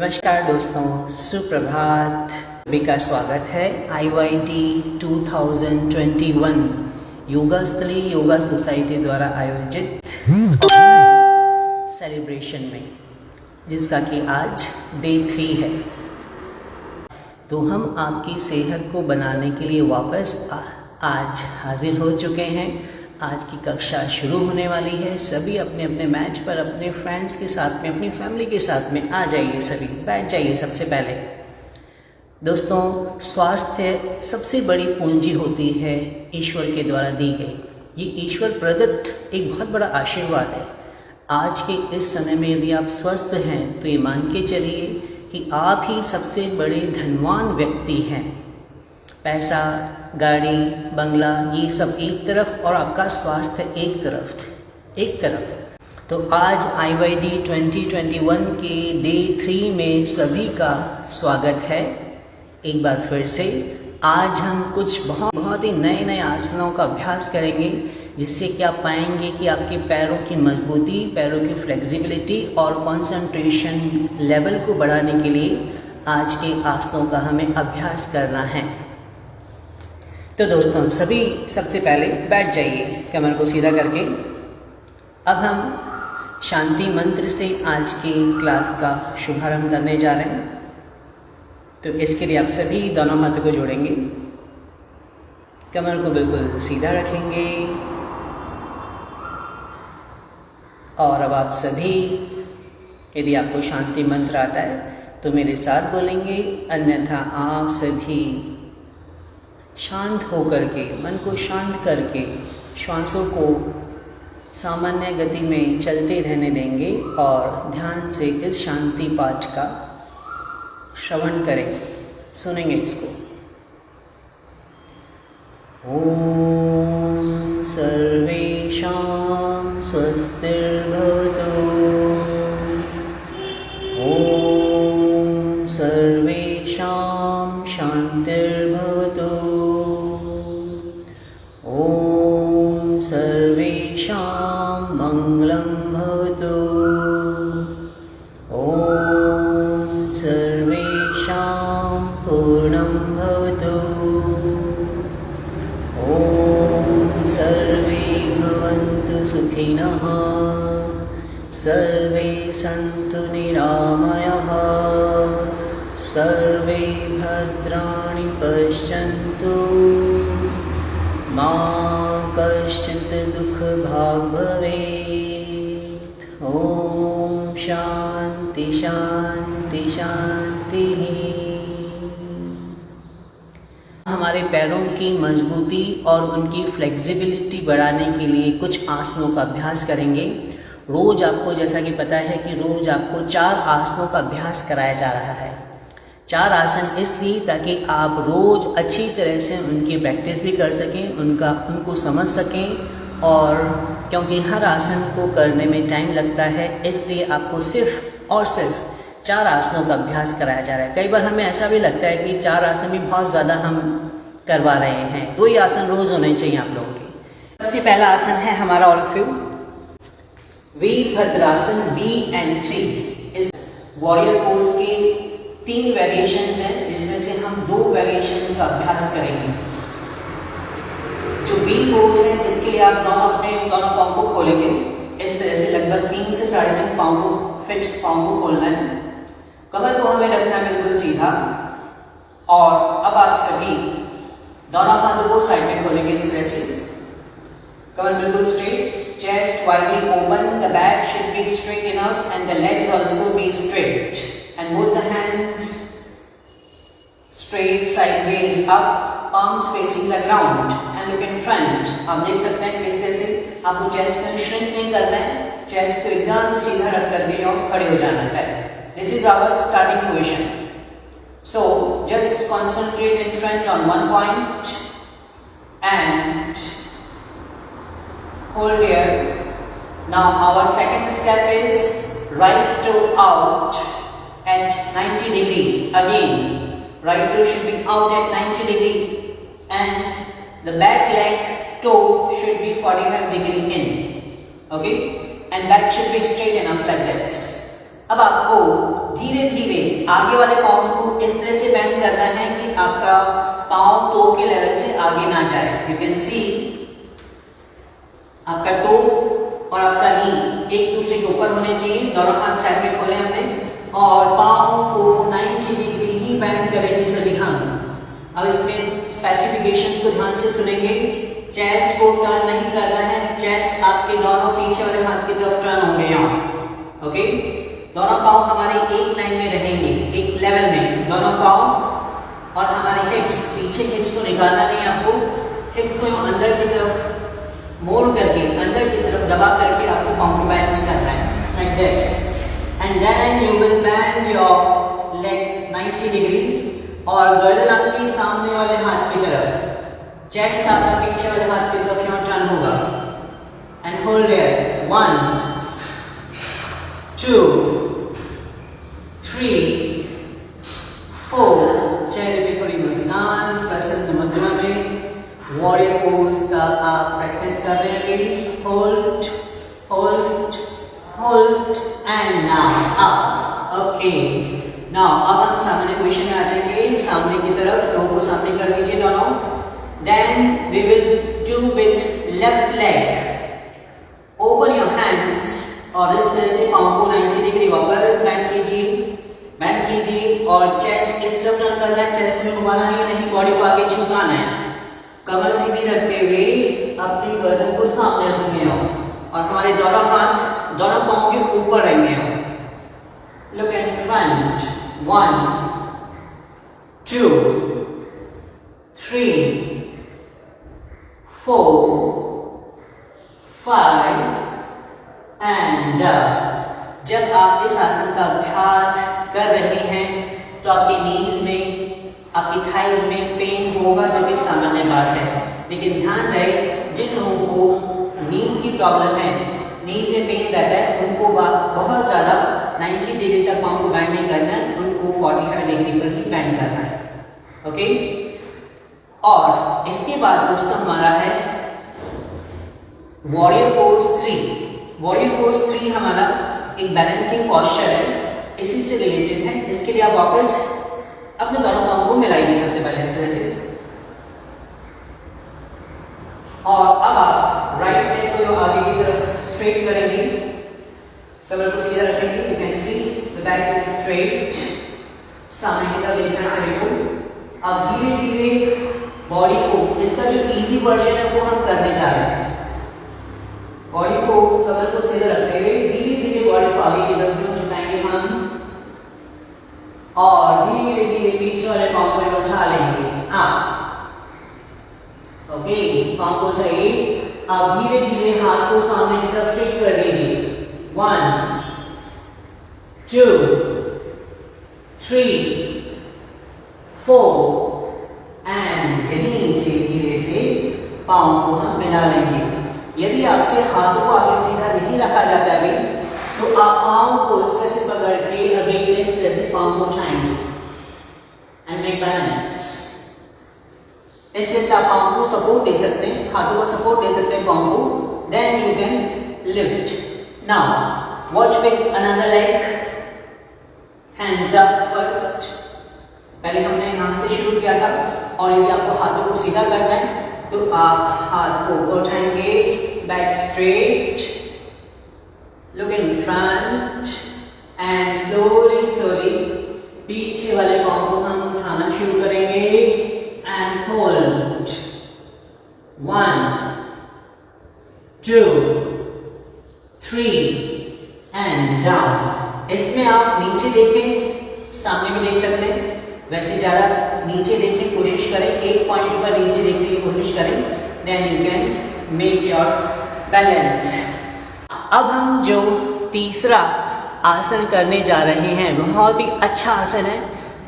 नमस्कार दोस्तों, सुप्रभात। सभी का स्वागत है IYT 2021 योगा स्थली योगा सोसाइटी द्वारा आयोजित सेलिब्रेशन में, जिसका कि आज डे 3 है। तो हम आपकी सेहत को बनाने के लिए वापस आज हाजिर हो चुके हैं। आज की कक्षा शुरू होने वाली है। सभी अपने अपने मैच पर अपने फ्रेंड्स के साथ में, अपनी फैमिली के साथ में आ जाइए, सभी बैठ जाइए। सबसे पहले दोस्तों, स्वास्थ्य सबसे बड़ी पूंजी होती है, ईश्वर के द्वारा दी गई। ये ईश्वर प्रदत्त एक बहुत बड़ा आशीर्वाद है। आज के इस समय में यदि आप स्वस्थ हैं तो ये मान के चलिए कि आप ही सबसे बड़े धनवान व्यक्ति हैं। पैसा, गाड़ी, बंगला, ये सब एक तरफ और आपका स्वास्थ्य एक तरफ। तो आज IYT 2021 के डे 3 में सभी का स्वागत है। एक बार फिर से आज हम कुछ बहुत ही नए आसनों का अभ्यास करेंगे, जिससे कि आप पाएंगे कि आपके पैरों की मजबूती, पैरों की फ्लेक्सिबिलिटी और कंसंट्रेशन लेवल को बढ़ाने के लिए आज के आसनों का हमें अभ्यास करना है। तो दोस्तों, सभी सबसे पहले बैठ जाइए कमर को सीधा करके। अब हम शांति मंत्र से आज की क्लास का शुभारंभ करने जा रहे हैं। तो इसके लिए आप सभी दोनों हाथों को जोड़ेंगे, कमर को बिल्कुल सीधा रखेंगे और अब आप सभी, यदि आपको शांति मंत्र आता है तो मेरे साथ बोलेंगे, अन्यथा आप सभी शांत होकर के, मन को शांत करके श्वासों को सामान्य गति में चलते रहने देंगे और ध्यान से इस शांति पाठ का श्रवण करेंगे, सुनेंगे इसको। ओम सर्वेषां स्वस्तिर्भवतु। ओम सर्वेषां शांतिर्भवतु। ओम सर्वेषां मंगलं भवतु। ओम सर्वेषां पूर्णं भवतु। ओम सर्वे भवन्तु सुखिनः। सर्वे सन्तु निरामयाः। सर्वे भद्राणि पश्यन्तु। मा कश्चित् दुःखभाग् भवेत्। ओम शांति शांति शांति। हमारे पैरों की मजबूती और उनकी फ्लेक्सिबिलिटी बढ़ाने के लिए कुछ आसनों का अभ्यास करेंगे। रोज आपको, जैसा कि पता है कि रोज आपको 4 आसनों का अभ्यास कराया जा रहा है। 4 आसन इसलिए ताकि आप रोज अच्छी तरह से उनकी प्रैक्टिस भी कर सकें, उनको समझ सकें, और क्योंकि हर आसन को करने में टाइम लगता है, इसलिए आपको सिर्फ और सिर्फ 4 आसनों का अभ्यास कराया जा रहा है। कई बार हमें ऐसा भी लगता है कि 4 आसन भी बहुत ज़्यादा हम करवा रहे हैं। 2 ही आसन रोज़ होने चाहिए आप लोगों के। सबसे पहला आसन है हमारा all of you Virabhadrasana B and 3। इस वॉरियर पोज के 3 वेरिएशंस हैं, जिसमें से हम 2 वेरिएशंस का अभ्यास करेंगे। जो B पोज है, इसके लिए आप दोनों पाँव को खोलेंगे इस तरह से, लगभग 3 से 3.5 पाँव को पाँव को खोलना है। कमर को हमें रखना है बिल्कुल सीधा। और अब आप सभी दोनों हाथों को साइड में खोलेंगे इस तरह से, कमर बिल्कुल straight, chest widely open, the back should be straight enough and the legs also be straight, and both the hands straight sideways up, palms facing the ground and look in front। आप देख सकते हैं इस तरह से आपको chest में shrink नहीं करना है, चेस्ट को एकदम सीधा रख करके और खड़े हो जाना है पहले। This is our starting position. So just concentrate in front on one point and hold here। Now our second step is right toe out at 90 degree. Again, right toe should be out at 90 degree and the back leg toe should be 45 degree in. Okay, and back should be straight enough like this. अब आपको धीरे धीरे आगे वाले पाँव को इस तरह से बेंड करना है कि आपका पाँव टो के लेवल से आगे ना जाए। यू कैन सी आपका टो और आपका नी एक दूसरे के ऊपर होने चाहिए। दोनों हाथ साइड में खोले हमने और पाँव को 90 डिग्री ही बेंड करेंगे सभी हम। अब इसमें स्पेसिफिकेशंस को ध्यान से सुनेंगे। चेस्ट को टर्न नहीं करना है, चेस्ट आपके दोनों पीछे वाले हाथ की तरफ टर्न होंगे यहाँ। ओके, दोनों पाँव हमारे एक लाइन में रहेंगे, एक लेवल में दोनों पाँव। और हमारे हिप्स, पीछे हिप्स को निकालना नहीं आपको, हिप्स को अंदर की तरफ मोड़ करके, अंदर की तरफ दबा करके आपको पाँव को बेंड करना है like this. And then you will bend your leg 90 degree और गर्दन आपकी सामने वाले हाथ की तरफ, चेस्ट आपका पीछे वाले हाथ की तरफ यहाँ टर्न होगा। And hold their 1 2 3 4। चेहरे पे थोड़ी मुस्कान, प्रसन्न मुद्रा में वॉरियर पोज का आप प्रैक्टिस कर रहे हैं अभी। Hold hold hold and now up. Okay, now अब हम सामने पोजीशन में आ जाएंगे, सामने की तरफ, लो को सामने कर दीजिए दोनों। Then we will do with left leg. Open your hands और इस तरह से पाँव को 90 डिग्री वापस बेंड कीजिए और चेस्ट इस तरफ टर्न करना है। चेस्ट में घुमाना नहीं, बॉडी को आगे झुकाना है। कमर सीधी रखते हुए अपनी गर्दन को सामने रखेंगे और हमारे दोनों हाथ दोनों पाँव के ऊपर रहेंगे। Look in front. 1 2 3 4 5 and जब आप इस आसन का अभ्यास कर रहे हैं तो आपके नीज में, आपकी थाइज में पेन होगा, जो कि सामान्य बात है। लेकिन ध्यान रहे, जिन लोगों को नीज की प्रॉब्लम है, नीज में पेन रहता है, उनको बहुत ज़्यादा 90 डिग्री तक पाँव को बेंड नहीं करना है, उनको 45 डिग्री पर ही बेंड करना है। ओके, और इसके बाद दोस्तों हमारा है वॉरियर पोज 3। वॉरियर पोज 3 हमारा एक बैलेंसिंग पोस्चर है, इसी से रिलेटेड है। इसके लिए आप वापस अपने दोनों पाँव को मिलाइए सबसे पहले इस तरह से, और अब आप राइट लेग को आगे की तरफ स्ट्रेट करेंगे, कमर को सीधा रखेंगे। You can see the back is straight, सामने की तरफ देखना है सभी को। अब धीरे धीरे बॉडी को, इसका जो इजी वर्जन है वो हम करने जा रहे हैं। बॉडी को, कमर को सीधा रखते हुए धीरे धीरे बॉडी को आगे की तरफ झुकाएंगे हम और धीरे धीरे पीछे वाले पाँव को उठा लेंगे। ओके, पाँव को उठाइए। अब धीरे धीरे हाथ को सामने की तरफ स्ट्रेट कर दीजिए। 1 2 3 4 एंड यहीं से धीरे से पाँव को हम मिला लेंगे। यदि आपसे हाथों को आगे सीधा नहीं रखा जाता है अभी, तो आप पाँव को इस तरह से पकड़ के अभी इस तरह से पाँव को उठाएंगे एंड मेक बैलेंस। इस तरह से आप पाँव को सपोर्ट दे सकते हैं, हाथों को सपोर्ट दे सकते हैं पाँव को। Then you can lift. Now watch with another leg, hands up first. पहले हमने यहाँ से शुरू किया था, और यदि आपको हाथों को सीधा करना है तो आप हाथ को उठाएंगे, back straight, look in front end slowly slowly पीछे वाले पाँव को हम उठाना शुरू करेंगे एंड होल्ड। 1 2 3 and down. इसमें आप नीचे देखें, सामने भी देख सकते हैं, वैसे ज़्यादा नीचे देखने की कोशिश करें, एक पॉइंट पर नीचे देखने की कोशिश करें। Then you can make your balance. अब हम जो तीसरा आसन करने जा रहे हैं, बहुत ही अच्छा आसन है,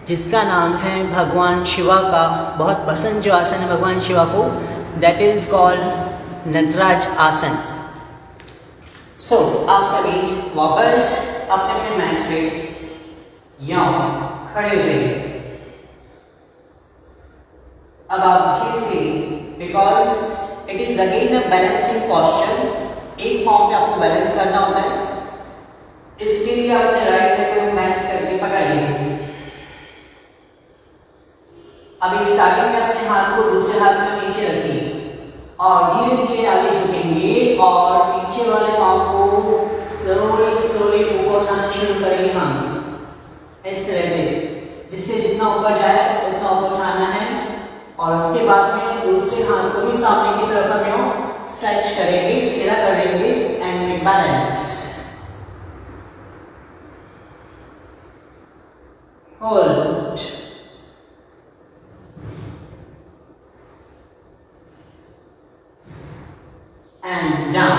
जिसका नाम है भगवान शिवा का बहुत पसंद जो आसन है भगवान शिवा को, दैट इज कॉल्ड नटराज आसन। सो आप सभी वापस अपने अपने मैट पे यहाँ खड़े हो जाइए। अब आप धीरे से, because it is again a balancing posture, एक पाँव पे आपको बैलेंस करना होता है, इसके लिए आपने राइट पकड़ लीजिए। अभी स्टार्टिंग में अपने हाथ को दूसरे हाथ में नीचे रखिए और धीरे धीरे आगे झुकेंगे और पीछे वाले पांव को स्लोली ऊपर उठाना शुरू करेंगे हम इस तरह से, जिससे जितना ऊपर जाए उतना ऊपर उठाना है। और उसके बाद में दूसरे हाथ को भी सामने की तरफ हम स्ट्रेच करेंगे, सीधा कर देंगे and make balance. Hold and down.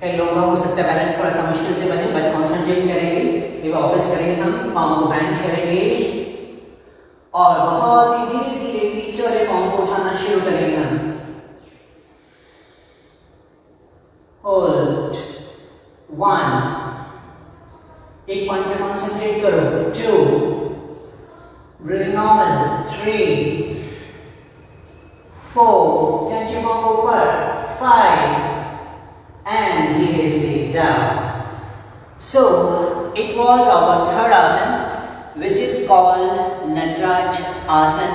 कई लोगों का हो सकता है बैलेंस थोड़ा सा मुश्किल से बने, बट कॉन्सेंट्रेट करेंगे, ये वापस करेंगे, हम पाँव को बेंच करेंगे और बहुत ही धीरे धीरे पीछे वाले पाँव को उठाना शुरू करेंगे हम। होल्ड 1, एक पॉइंट पे कॉन्सेंट्रेट करो। 2, ब्रीथिंग नॉर्मल। 3, 4, कैंची पाँव को ऊपर। 5 and धीरे से down. So it was our third आसन which is called नटराज आसन।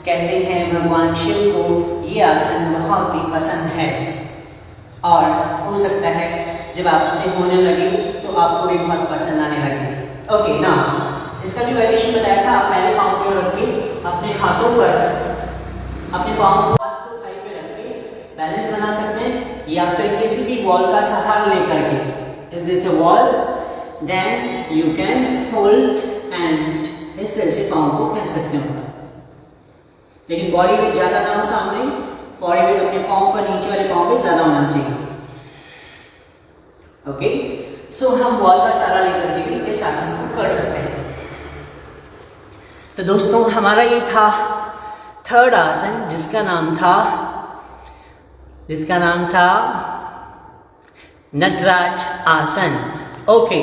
कहते हैं भगवान शिव को ये आसन बहुत ही पसंद है और हो सकता है जब आपसे होने लगे तो आपको भी बहुत पसंद आने लगे। ओके ना, इसका जो वेरिएशन बताया था, आप पहले पाँव को रख के अपने हाथों पर अपने पाँव को थाई पे रख के बैलेंस बना सकते हैं या फिर किसी भी वॉल का सहारा लेकर के। Is this a wall, then you can hold and इस तरह से पाँव को फेंक सकते हो, लेकिन बॉडी वेट ज्यादा ना हो सामने, बॉडी वेट अपने पाँव पर, नीचे वाले पाँव पे ज्यादा होना चाहिए। ओके, सो हम वॉल का सहारा लेकर के भी इस आसन को कर सकते हैं। तो दोस्तों, हमारा ये था थर्ड आसन जिसका नाम था नटराज आसन। ओके,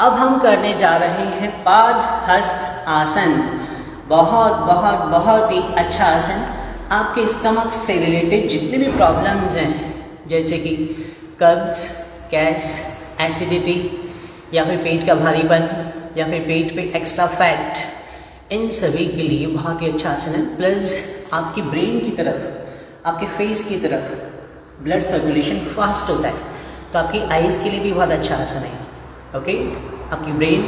अब हम करने जा रहे हैं पाद हस्त आसन। बहुत ही अच्छा आसन। आपके स्टमक से रिलेटेड जितने भी प्रॉब्लम्स हैं, जैसे कि कब्ज, गैस, एसिडिटी या फिर पेट का भारीपन या फिर पेट पे एक्स्ट्रा फैट, इन सभी के लिए बहुत ही अच्छा आसन है। प्लस आपकी ब्रेन की तरफ, आपके फेस की तरफ ब्लड सर्कुलेशन फास्ट होता है, तो आपकी आईज के लिए भी बहुत अच्छा आसन है। ओके, आपकी ब्रेन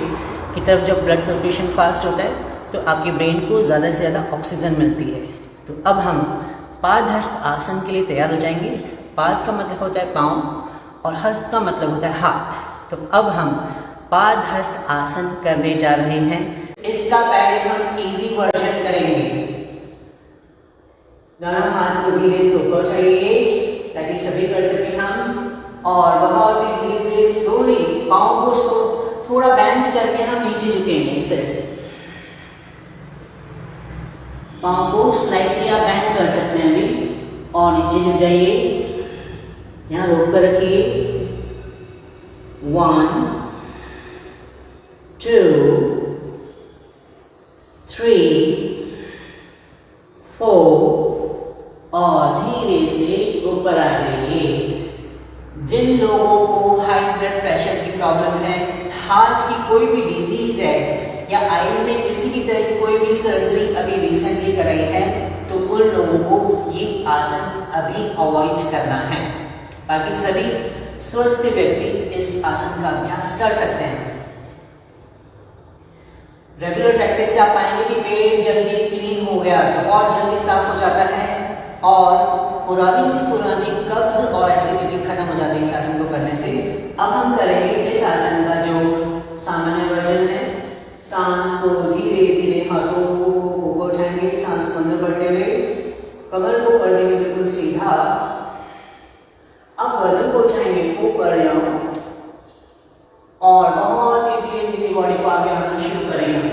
की तरफ जब ब्लड सर्कुलेशन फास्ट होता है तो आपकी ब्रेन को ज़्यादा से ज़्यादा ऑक्सीजन मिलती है। तो अब हम पाद हस्त आसन के लिए तैयार हो जाएंगे। पाद का मतलब होता है पाँव और हस्त का मतलब होता है हाथ। तो अब हम पाद हस्त आसन करने जा रहे हैं। इसका पहले हम इजी वर्जन करेंगे। दोनों हाथ को धीरे से ऊपर उठाइए ताकि सभी कर सकें हम, और बहुत ही धीरे धीरे स्लोली पाँव को थोड़ा बेंड करके हम नीचे झुकेंगे। इस तरह से पाँव को स्लाइटली आप बेंड कर सकते हैं अभी, और नीचे झुक जाइए। यहाँ रोक कर रखिए। 1, 2, 3, 4 और धीरे से ऊपर आ जाइए। जिन लोगों को हाई ब्लड प्रेशर की प्रॉब्लम है, हार्ट की कोई भी डिजीज है या आईज में किसी भी तरह की कोई भी सर्जरी अभी रिसेंटली कराई है, तो उन लोगों को ये आसन अभी अवॉइड करना है। बाकी सभी स्वस्थ व्यक्ति इस आसन का अभ्यास कर सकते हैं। रेगुलर प्रैक्टिस से आप पाएंगे कि पेट जल्दी क्लीन हो गया तो और जल्दी साफ हो जाता है, और पुरानी से पुरानी कब्ज और एसिडिटी खत्म हो जाती है इस आसन को करने से। अब हम करेंगे इस आसन का जो सामान्य वर्जन है। सांस को धीरे धीरे हाथों को ऊपर उठाएंगे, सांस को अंदर बढ़ते हुए, कमर को कर देंगे बिल्कुल सीधा। अब गर्दन को उठाएंगे ऊपर और बहुत ही धीरे धीरे बॉडी को आगे आना शुरू करेंगे।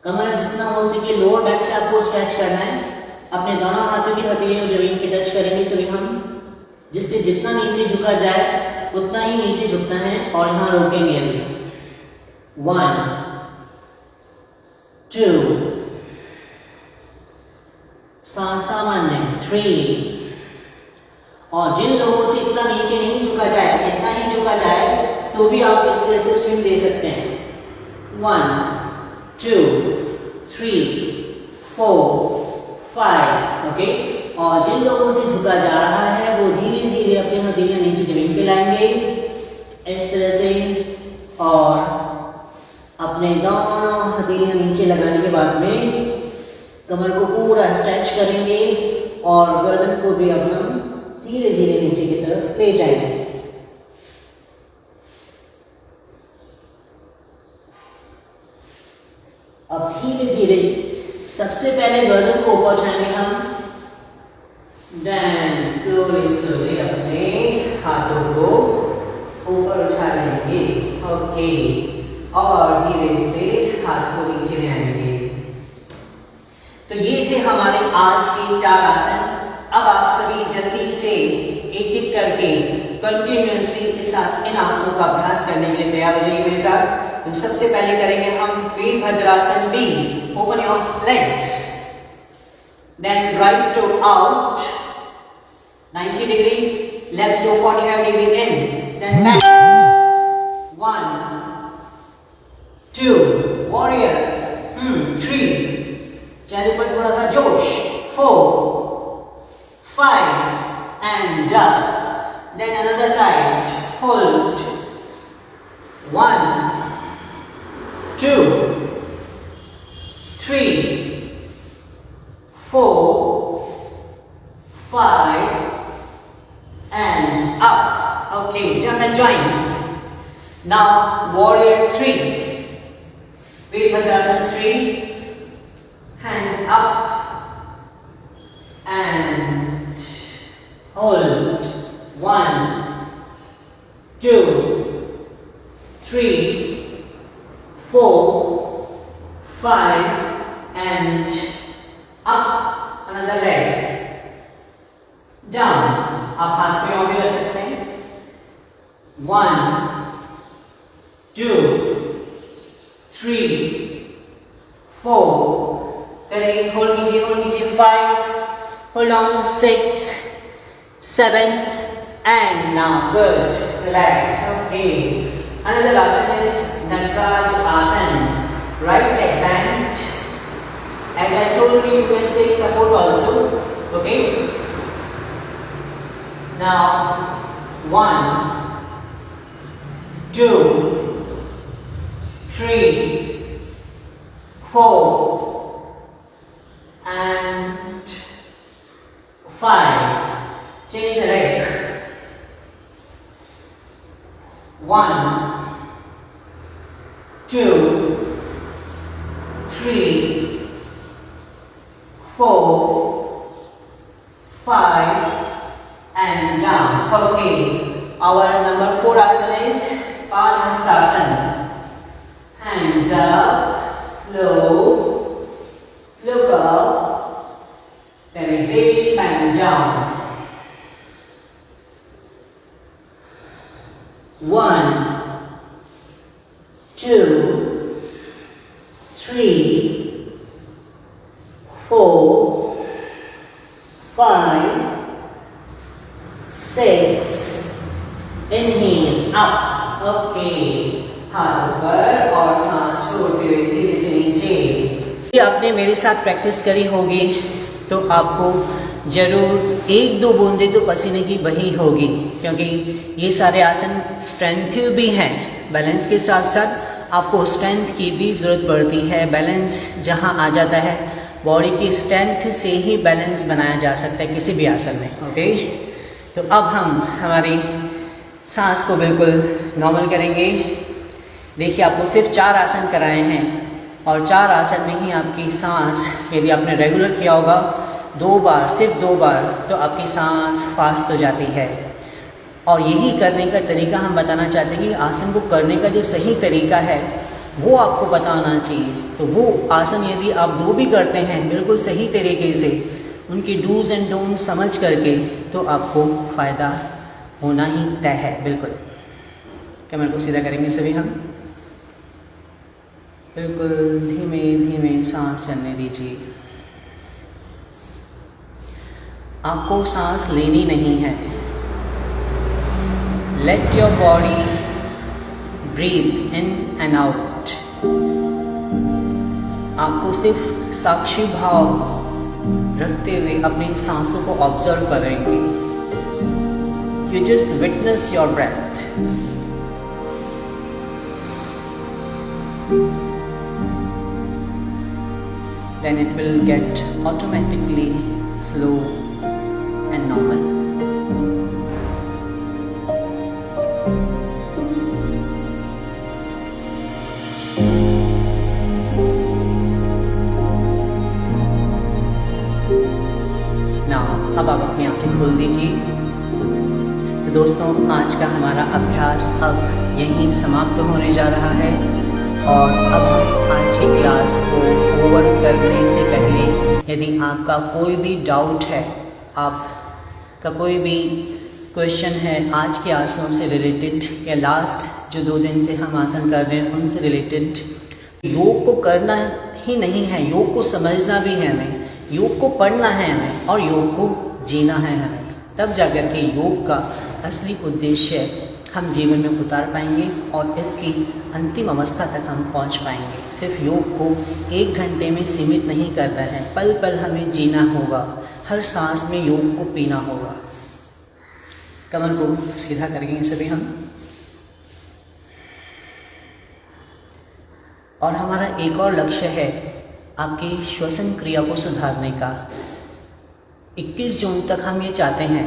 कमर जितना हो सके लोअर बैक से आपको स्ट्रेच करना है। अपने दोनों हाथों की हथेलियों जमीन पे टच करेंगे सभी हम, जिससे जितना नीचे झुका जाए उतना ही नीचे झुकना है, और यहाँ रोकेंगे अभी। 1, 2, सांस सामान्य। 3 और जिन लोगों से इतना नीचे नहीं झुका जाए, इतना ही झुका जाए, तो भी आप इस तरह से स्विंग दे सकते हैं। 1 2 3 4 5, ओके। और जिन लोगों से झुका जा रहा है वो धीरे धीरे अपनी हथेलियां नीचे जमीन पे लाएंगे इस तरह से, और अपने दोनों हथेलियां नीचे लगाने के बाद में कमर को पूरा स्ट्रेच करेंगे और गर्दन को भी अपना धीरे धीरे नीचे की तरफ ले जाएंगे। अब धीरे धीरे सबसे पहले गर्दन को ऊपर उठाएंगे हम, देन स्लोली स्लोली अपने हाथों को ऊपर उठा लेंगे, ओके। और धीरे से हाथ को नीचे ले आएंगे। तो ये थे हमारे आज के 4 आसन। अब आप सभी जल्दी से एक एक करके कंटिन्यूअसली इन आसनों का अभ्यास करने के लिए तैयार हो जाइए मेरे साथ। तो सबसे पहले करेंगे हम Virabhadrasana B. Open your legs, then right toe out 90 degree, left toe 45 degree in, then back 1 2 warrior 3, चेहरे पर थोड़ा सा जोश, 4 5 and up. Then another side, hold 1 2 3 4 5 and up. Okay, jump and join. Now warrior 3, Virabhadrasana 3, hands up and hold 1 2 3 4 5 and up. Another leg down. आप हाथ में और भी रख सकते हैं। 1 2 3 4, करें, होल्ड कीजिए 5, hold on 6 7 and now good, relax, okay. Another asana is Nataraj Asana, right leg bent. As I told you, you can take support also, okay. Now 1 2 3 4 and 5. Change the leg. 1 2 3 4 5 and down. Okay. Our number 4 asana is Padhastasana. Hands up, slow, look up, then exhale and down. 1 2 3 4 5 6, inhale up, okay, हाथ ऊपर और सांस छोड़ते हुए धीरे से नीचे। आपने मेरे साथ प्रैक्टिस करी होगी तो आपको जरूर 1-2 बूंदे तो पसीने की बही होगी, क्योंकि ये सारे आसन स्ट्रेंथ भी हैं। बैलेंस के साथ साथ आपको स्ट्रेंथ की भी ज़रूरत पड़ती है। बैलेंस जहाँ आ जाता है, बॉडी की स्ट्रेंथ से ही बैलेंस बनाया जा सकता है किसी भी आसन में, ओके। तो अब हम हमारी सांस को बिल्कुल नॉर्मल करेंगे। देखिए, आपको सिर्फ 4 आसन कराए हैं और 4 आसन में ही आपकी सांस, यदि आपने रेगुलर किया होगा 2 बार, सिर्फ 2 बार, तो आपकी सांस फास्ट हो जाती है। और यही करने का तरीका हम बताना चाहते हैं कि आसन को करने का जो सही तरीका है वो आपको पता होना चाहिए। तो वो आसन यदि आप 2 भी करते हैं बिल्कुल सही तरीके से, उनकी डूज एंड डोंट समझ करके, तो आपको फ़ायदा होना ही तय है। बिल्कुल कमर को सीधा करेंगे सभी हम, बिल्कुल धीमे धीमे सांस चलने दीजिए। आपको सांस लेनी नहीं है, Let your body breathe in and out. आपको सिर्फ साक्षी भाव रखते हुए अपनी सांसों को ऑब्जर्व करेंगे. You just witness your breath. Then it will get automatically slow and normal. Now, अब आप अपनी आंखें खोल दीजिए. तो दोस्तों, आज का हमारा अभ्यास अब यहीं समाप्त होने जा रहा है. और अब हम आज की क्लास को ओवर करने से पहले यदि आपका कोई भी डाउट है, आपका कोई भी क्वेश्चन है आज के आसनों से रिलेटेड या लास्ट जो 2 दिन से हम आसन कर रहे हैं उनसे रिलेटेड, योग को करना ही नहीं है, योग को समझना भी है हमें, योग को पढ़ना है हमें और योग को जीना है हमें. तब जाकर के योग का असली उद्देश्य हम जीवन में उतार पाएंगे और इसकी अंतिम अवस्था तक हम पहुंच पाएंगे. सिर्फ योग को 1 घंटे में सीमित नहीं करना है, पल पल हमें जीना होगा, हर सांस में योग को पीना होगा. कमर को सीधा करेंगे सभी हम. और हमारा एक और लक्ष्य है आपकी श्वसन क्रिया को सुधारने का. 21 जून तक हम ये चाहते हैं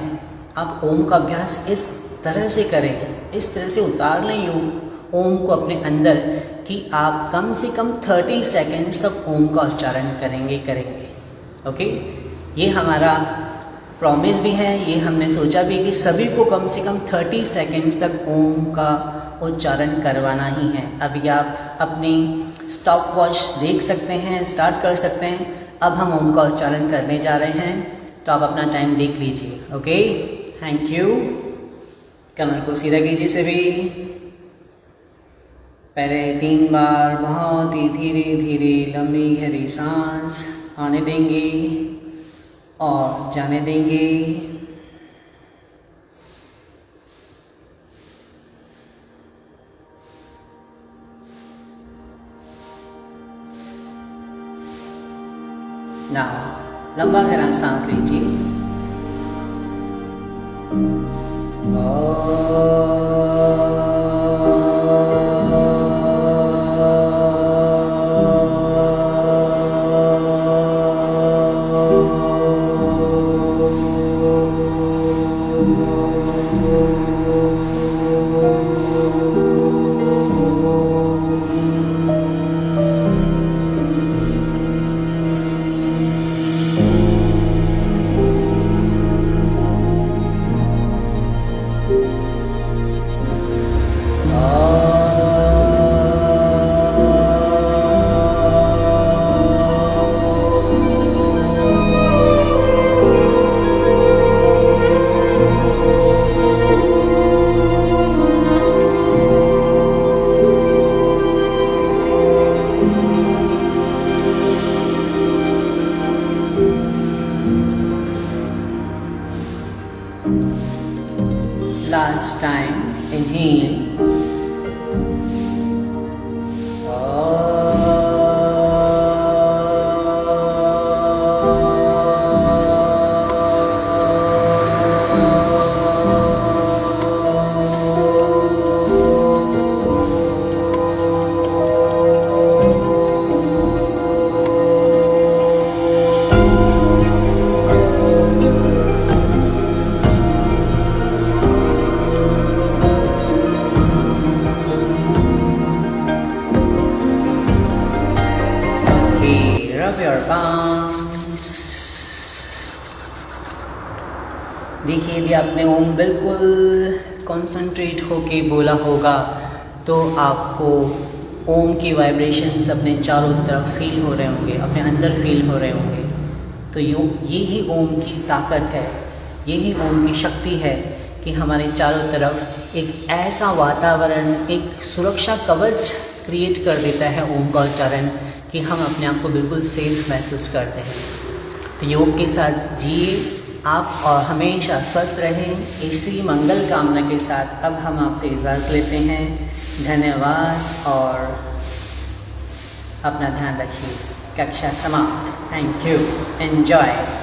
आप ओम का अभ्यास इस तरह से करें, इस तरह से उतार लें योग ओम को अपने अंदर कि आप कम से कम 30 सेकेंड्स तक ओम का उच्चारण करेंगे. ओके, ये हमारा प्रॉमिस भी है, ये हमने सोचा भी कि सभी को कम से कम 30 सेकेंड्स तक ओम का उच्चारण करवाना ही है. अभी आप अपनी स्टॉप वॉच देख सकते हैं, स्टार्ट कर सकते हैं. अब हम ओम का उच्चारण करने जा रहे हैं, तो आप अपना टाइम देख लीजिए. Okay, thank you. कमर को सीधा कीजिए सभी. पहले 3 बार बहुत ही धीरे धीरे लंबी गहरी सांस आने देंगे और जाने देंगे. नाउ लंबा गहरा सांस लीजिए. Last time, inhale. Rub your palms. देखिए, यदि आपने ओम बिल्कुल कंसंट्रेट होके बोला होगा तो आपको ओम की वाइब्रेशंस अपने चारों तरफ फील हो रहे होंगे, अपने अंदर फील हो रहे होंगे. तो यही ओम की ताकत है, यही ओम की शक्ति है कि हमारे चारों तरफ एक ऐसा वातावरण, एक सुरक्षा कवच क्रिएट कर देता है ओम का उच्चारण कि हम अपने आप को बिल्कुल सेफ महसूस करते हैं. तो योग के साथ जिए, आप और हमेशा स्वस्थ रहें। इसी मंगल कामना के साथ अब हम आपसे इजाज़त लेते हैं। धन्यवाद और अपना ध्यान रखिए। कक्षा समाप्त। Thank you. एन्जॉय।